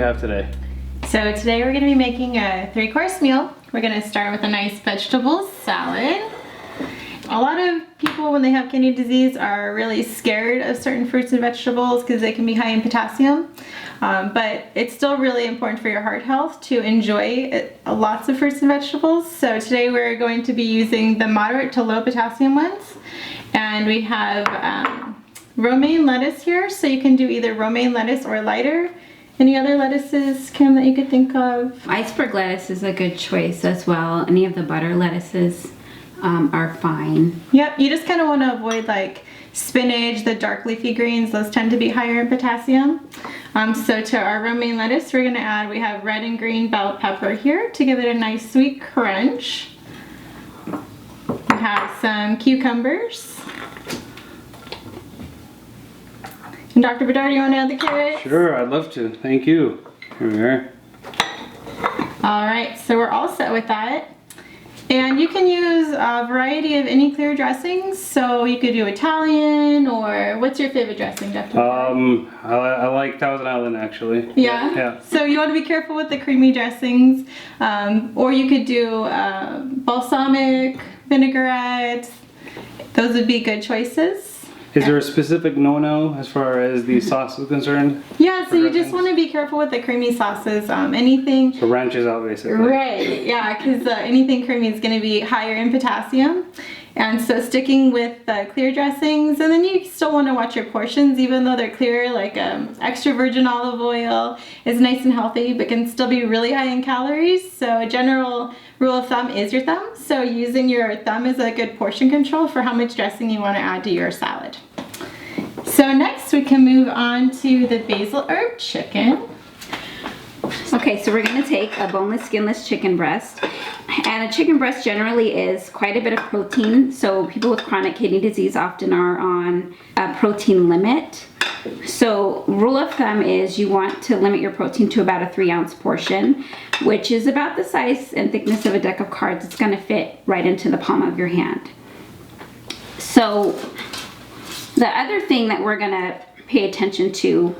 have today? So today we're going to be making a 3-course meal. We're going to start with a nice vegetable salad. A lot of people when they have kidney disease are really scared of certain fruits and vegetables because they can be high in potassium. But it's still really important for your heart health to enjoy lots of fruits and vegetables. So today we're going to be using the moderate to low potassium ones. And we have romaine lettuce here, so you can do either romaine lettuce or lighter. Any other lettuces, Kim, that you could think of? Iceberg lettuce is a good choice as well. Any of the butter lettuces are fine. Yep, you just kind of want to avoid like spinach, the dark leafy greens. Those tend to be higher in potassium. So to our romaine lettuce, we're going to add, we have red and green bell pepper here to give it a nice sweet crunch. We have some cucumbers. And Dr. Badar, do you want to add the carrots? Sure, I'd love to. Thank you. Here we are. All right, so we're all set with that. And you can use a variety of any clear dressings. So you could do Italian, or what's your favorite dressing, Dr. Badar? I like Thousand Island actually. Yeah? Yeah. So you want to be careful with the creamy dressings. Or you could do balsamic, vinaigrette. Those would be good choices. Is there a specific no-no as far as the sauce is concerned? Yeah, so you just want to be careful with the creamy sauces. Anything. So ranches out basically. Right, yeah, because anything creamy is going to be higher in potassium. And so sticking with clear dressings, and then you still want to watch your portions, even though they're clear, like extra virgin olive oil is nice and healthy, but can still be really high in calories. So a general rule of thumb is your thumb. So using your thumb is a good portion control for how much dressing you want to add to your salad. So next we can move on to the Basil Herb Chicken. Okay, so we're going to take a boneless, skinless chicken breast. And a chicken breast generally is quite a bit of protein. So people with chronic kidney disease often are on a protein limit. So rule of thumb is you want to limit your protein to about a 3-ounce portion, which is about the size and thickness of a deck of cards. It's going to fit right into the palm of your hand. So the other thing that we're going to pay attention to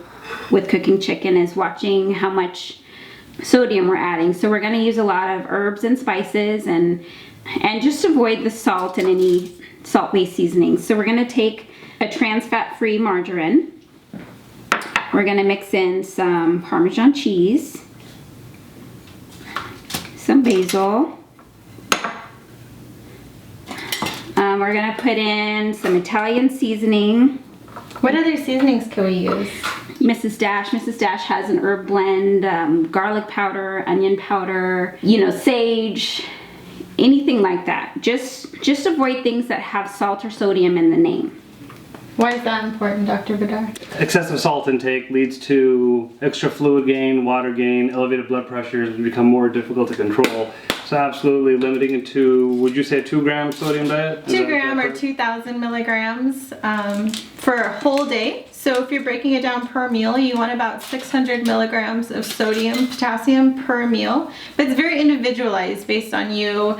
with cooking chicken is watching how much sodium we're adding. So we're going to use a lot of herbs and spices and just avoid the salt and any salt-based seasonings. So we're going to take a trans fat-free margarine. We're going to mix in some Parmesan cheese, some basil. We're going to put in some Italian seasoning. What other seasonings can we use? Mrs. Dash. Mrs. Dash has an herb blend, garlic powder, onion powder, sage, anything like that. Just avoid things that have salt or sodium in the name. Why is that important, Dr. Badar? Excessive salt intake leads to extra fluid gain, water gain, elevated blood pressures, and become more difficult to control. So absolutely limiting it to, would you say a 2-gram sodium diet? 2 gram or 2,000 milligrams for a whole day. So if you're breaking it down per meal, you want about 600 milligrams of sodium, potassium per meal. But it's very individualized based on you,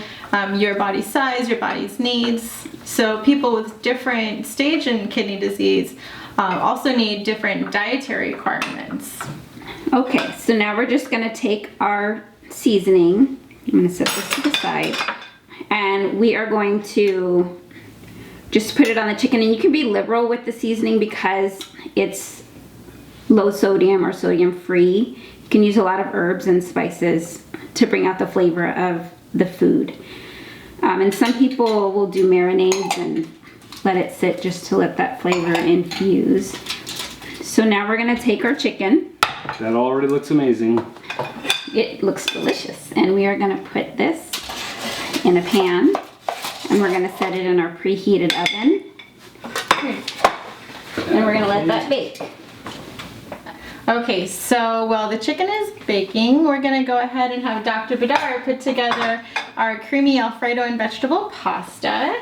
your body size, your body's needs. So people with different stage in kidney disease also need different dietary requirements. Okay, so now we're just going to take our seasoning. I'm going to set this to the side. And we are going to just put it on the chicken. And you can be liberal with the seasoning because it's low sodium or sodium free. You can use a lot of herbs and spices to bring out the flavor of the food. And some people will do marinades and let it sit just to let that flavor infuse. So now we're going to take our chicken. That already looks amazing. It looks delicious. And we are going to put this in a pan. And we're going to set it in our preheated oven. And we're going to let that bake. Okay, so while the chicken is baking, we're going to go ahead and have Dr. Badar put together our creamy Alfredo and vegetable pasta.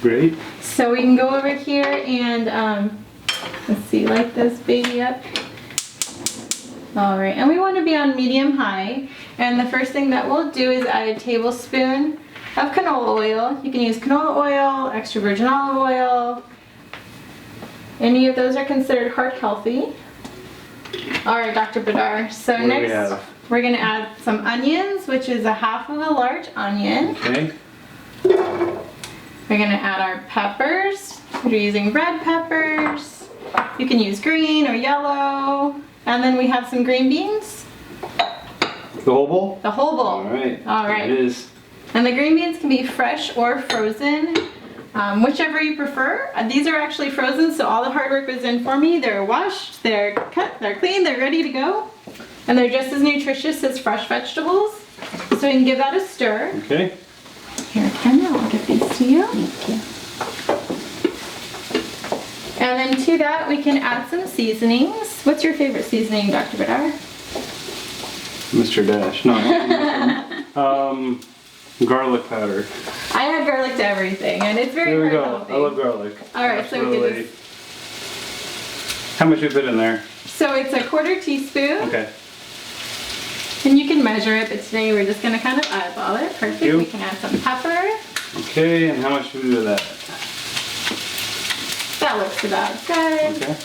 Great. So we can go over here and let's see, light this baby up. All right, and we want to be on medium-high. And the first thing that we'll do is add a tablespoon of canola oil. You can use canola oil, extra virgin olive oil. Any of those are considered heart healthy. All right, Dr. Badar. So What do we next, have? we're gonna add some onions, which is 1/2 of a large onion. Okay. We're gonna add our peppers. We're using red peppers. You can use green or yellow. And then we have some green beans. The whole bowl? The whole bowl. All right. All right. It is. And the green beans can be fresh or frozen, whichever you prefer. These are actually frozen, so all the hard work was in for me. They're washed, they're cut, they're clean, they're ready to go. And they're just as nutritious as fresh vegetables. So we can give that a stir. Okay. Here, Kendra, I'll give these to you. Thank you. And then to that, we can add some seasonings. What's your favorite seasoning, Dr. Badar? Mr. Dash. No. Garlic powder. I add garlic to everything, and it's very There we go. healthy. I love garlic. All right, so we can Absolutely. How much you put in there? So it's 1/4 teaspoon. Okay. And you can measure it, but today we're just gonna kind of eyeball it. Perfect. you. We can add some pepper. Okay, and how much do we do that? That looks about good. Okay.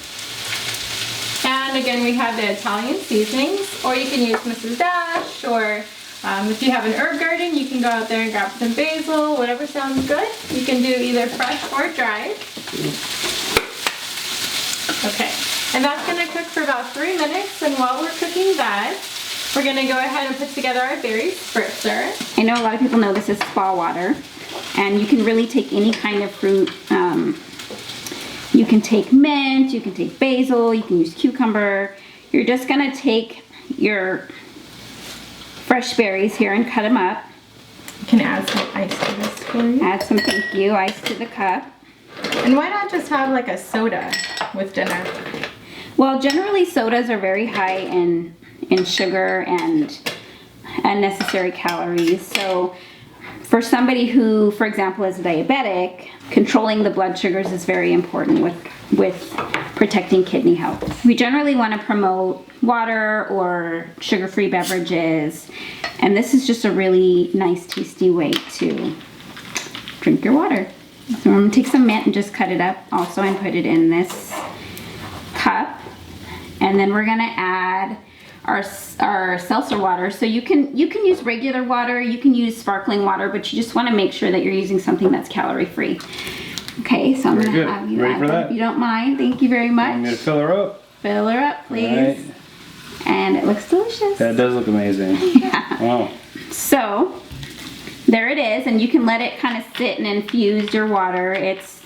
And again, we have the Italian seasonings, or you can use Mrs. Dash, or if you have an herb garden, you can go out there and grab some basil, whatever sounds good. You can do either fresh or dried. Okay, and that's gonna cook for about 3 minutes, and while we're cooking that, we're gonna go ahead and put together our berry spritzer. I know a lot of people know this is spa water, and you can really take any kind of fruit. You can take mint, you can take basil, you can use cucumber. You're just gonna take your fresh berries here and cut them up. You can add some ice to this for you. Add some thank you ice to the cup. And why not just have like a soda with dinner? Well, generally sodas are very high in sugar and unnecessary calories. So for somebody who, for example, is diabetic, controlling the blood sugars is very important with protecting kidney health. We generally want to promote water or sugar-free beverages, and this is just a really nice, tasty way to drink your water. So I'm gonna take some mint and just cut it up also and put it in this cup. And then we're gonna add our seltzer water. So you can use regular water, you can use sparkling water, but you just want to make sure that you're using something that's calorie free. Okay, so I'm Very gonna good. have you Ready add for that that? if you don't mind. Thank you very much. I'm gonna fill her up. Fill her up, please. All right. And it looks delicious. That does look amazing. Yeah. Wow. So there it is, and you can let it kind of sit and infuse your water. It's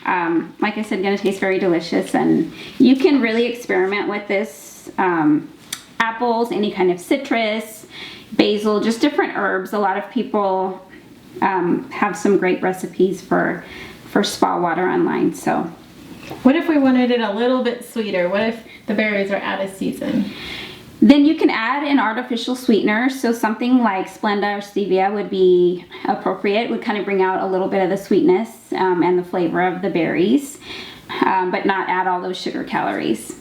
like I said, gonna taste very delicious, and you can really experiment with this. Apples, any kind of citrus, basil, just different herbs. A lot of people have some great recipes for spa water online. So What if we wanted it a little bit sweeter? What if the berries are out of season? then you can add an artificial sweetener. So something like Splenda or stevia would be appropriate. Would kind of bring out a little bit of the sweetness and the flavor of the berries, but not add all those sugar calories.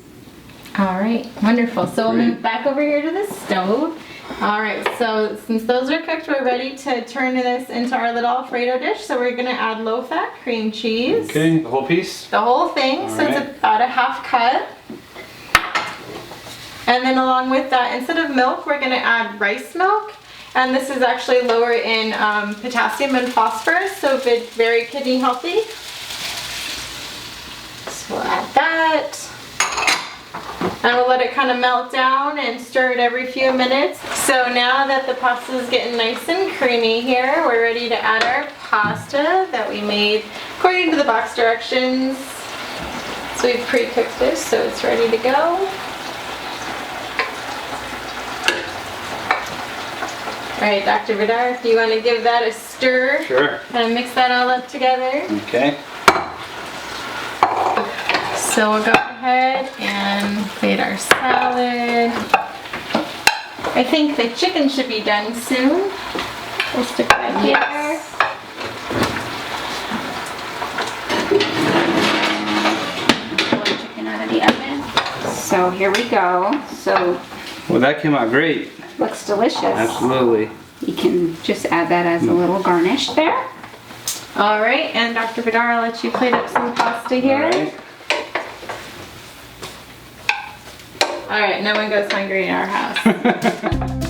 All right, wonderful. So we'll move back over here to the stove. All right, so since those are cooked, we're ready to turn this into our little Alfredo dish. So we're gonna add low-fat cream cheese. Okay, the whole piece? The whole thing, All so right. it's about a 1/2 cup. And then along with that, instead of milk, we're gonna add rice milk. And this is actually lower in potassium and phosphorus, so very kidney healthy. So we'll add that. And we'll let it kind of melt down and stir it every few minutes. So now that the pasta is getting nice and creamy here, we're ready to add our pasta that we made according to the box directions. So we've pre-cooked this, so it's ready to go. All right, Dr. Badar, if you want to give that a stir. Sure. Kind of mix that all up together. Okay. So we'll go ahead and plate our salad. I think the chicken should be done soon. We'll stick that here. Pull the chicken out of the oven. So here we go. So Well, that came out great. looks delicious. Absolutely. You can just add that as a little garnish there. All right, and Dr. Badar, I'll let you plate up some pasta here. All right. All right, no one goes hungry in our house.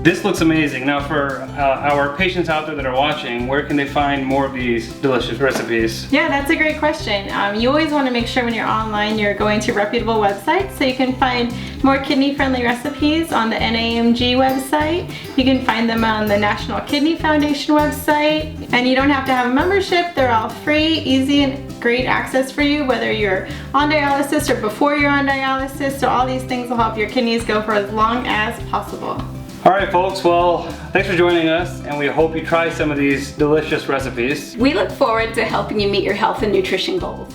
This looks amazing. Now for our patients out there that are watching, where can they find more of these delicious recipes? Yeah, that's a great question. You always want to make sure when you're online you're going to reputable websites, so you can find more kidney-friendly recipes on the NAMG website. You can find them on the National Kidney Foundation website, and you don't have to have a membership. They're all free, easy, and great access for you, whether you're on dialysis or before you're on dialysis. So all these things will help your kidneys go for as long as possible. All right, folks, well, thanks for joining us, and we hope you try some of these delicious recipes. We look forward to helping you meet your health and nutrition goals.